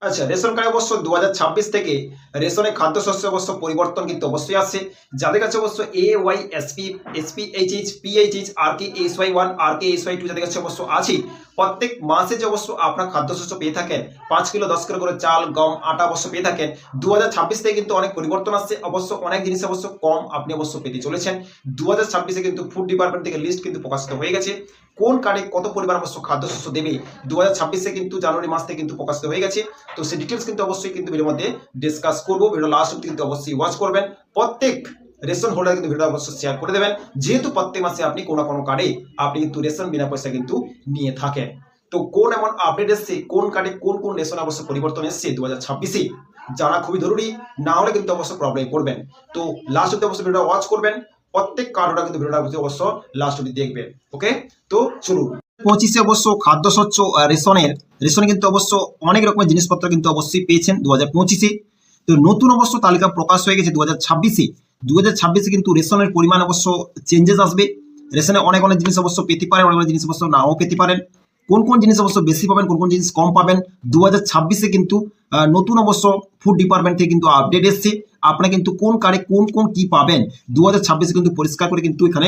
আচ্ছা, রেশন কার্ডে অবশ্য 2026 থেকে রেশনে খাদ্যশস্যে অবশ্য পরিবর্তন কিন্তু অবশ্যই আসছে। যাদের কাছে অবশ্য AY, SP, SPHH, PHH, RK, SY1, RK, SY2 যাদের কাছে অবশ্য আছে, প্রত্যেক মাসে যে অবশ্য আপনার খাদ্যশস্য পেয়ে থাকেন 5 কিলো 10 কিলো করে চাল, গম, আটা অবশ্য পেয়ে থাকেন। 2026 থেকে কিন্তু অনেক পরিবর্তন আসছে। অবশ্য অনেক জিনিস অবশ্য কম আপনি অবশ্য পেতে চলেছেন। 2026 কিন্তু ফুড ডিপার্টমেন্ট থেকে লিস্ট কিন্তু প্রকাশিত হয়ে গেছে। কোন কার্ডে কত পরিমাণ অবশ্য খাদ্যশস্য দেবে 2026 কিন্তু জানুয়ারি মাস থেকে কিন্তু প্রকাশিত হয়ে গেছে। তো সেই ডিটেলস কিন্তু অবশ্যই কিন্তু ভিডিওর মধ্যে ডিসকাস করবো। ভিডিও লাস্ট অবধি কিন্তু অবশ্যই ওয়াচ করবেন। প্রত্যেক রেশন হোল্ডার কিন্তু ভিডিও অবশ্যই শেয়ার করে দেবেন, যেহেতু প্রত্যেক মাসে আপনি কোনো না কোনো কার্ডে আপনি কিন্তু রেশন বিনা পয়সা কিন্তু নিয়ে থাকেন। তো কোন এমন আপডেট এসছে, কোন কার্ডে কোন কোন রেশন অবশ্য পরিবর্তন এসছে 2026-এ, জানা খুবই জরুরি, না হলে কিন্তু অবশ্যই প্রবলেমে পড়বেন। তো লাস্ট অবধি অবশ্যই ভিডিওটা ওয়াচ করবেন। প্রত্যেক কার্ডটা কিন্তু ভিডিওটা অবশ্য লাস্ট অবধি দেখবেন। ওকে, তো চলুন। 25-এ অবশ্য খাদ্যশস্য রেশনে কিন্তু অবশ্য অনেক রকমের জিনিসপত্র কিন্তু অবশ্যই পেয়েছেন 2025-এ। তো নতুন অবশ্য তালিকা প্রকাশ হয়ে গেছে 2026-এ। 2026-এ কিন্তু রেশনের পরিমাণ অবশ্য চেঞ্জেস আসবে। রেশনে অনেক অনেক জিনিস অবশ্য পেতে পারেন, অনেক অনেক জিনিস অবশ্য নাও পেতে পারেন। কোন কোন জিনিস অবশ্য বেশি পাবেন, কোন কোন জিনিস কম পাবেন 2026-এ কিন্তু নতুন অবশ্য ফুড ডিপার্টমেন্ট থেকে কিন্তু আপডেট এসছে। আপনারা কিন্তু কোন কার্ডে কোন কোন কি পাবেন 2026-এ কিন্তু পরিষ্কার করে কিন্তু এখানে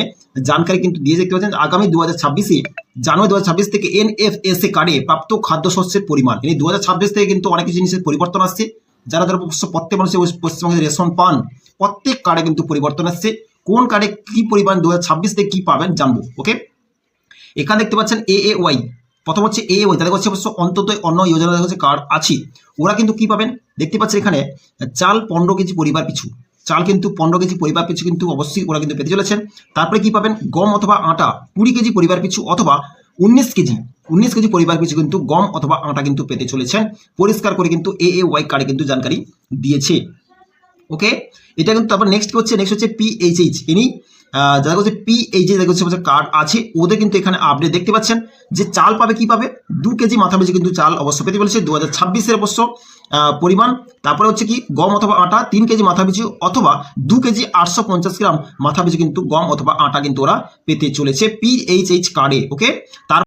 জানকারি কিন্তু দিয়ে দেখতে পাচ্ছেন। আগামী 2026-এ জানুয়ারি 2026 থেকে NFSA কার্ডে প্রাপ্ত খাদ্যশস্যের পরিমাণ, 2026 থেকে কিন্তু অনেক জিনিসের পরিবর্তন আসছে। যারা অবশ্য প্রত্যেক মানুষের পশ্চিমবঙ্গে রেশন পান, প্রত্যেক কার্ডে কিন্তু পরিবর্তন আসছে। কোন কার্ডে কি পরিমাণ 2026 থেকে কি পাবেন জানবো। ওকে, এখানে দেখতে পাচ্ছেন AAY, প্রথম হচ্ছে AAY, তাদের কাছে অবশ্য অন্তত অন্য যোজনার কাছে কার্ড আছে। ওরা কিন্তু কি পাবেন দেখতে পাচ্ছেন এখানে, চাল 15 কেজি পরিবার পিছু, চাল কিন্তু 15 কেজি পরিবার পিছু কিন্তু অবশ্যই ওরা কিন্তু পেতে চলেছেন। তারপরে কি পাবেন, গম অথবা আটা 20 কেজি পরিবার পিছু, অথবা 19 কেজি পরিবার পিছু কিন্তু গম অথবা আটা কিন্তু পেতে চলেছেন। পরিষ্কার করে কিন্তু AAY কার্ডে কিন্তু জানকারি দিয়েছে। ওকে, এটা কিন্তু তারপর নেক্সট হচ্ছে PHH, যাদের কাছে PHH কার্ড আছে ওদের কিন্তু এখানে আপডেট দেখতে পাচ্ছেন যে চাল পাবে কি পাবে, 2 কেজি মাথা পিছু কিন্তু চাল অবশ্য পেতে বলেছে 2026-এর অবশ্য পরিমাণ। তারপরে হচ্ছে কি গম অথবা আটা 3 কেজি মাথা পিছু, অথবা 2 কেজি 850 গ্রাম মাথা পিছু কিন্তু গম অথবা আটা কিন্তু ওরা পেতে চলেছে PHH কার্ডে। ওকে, তার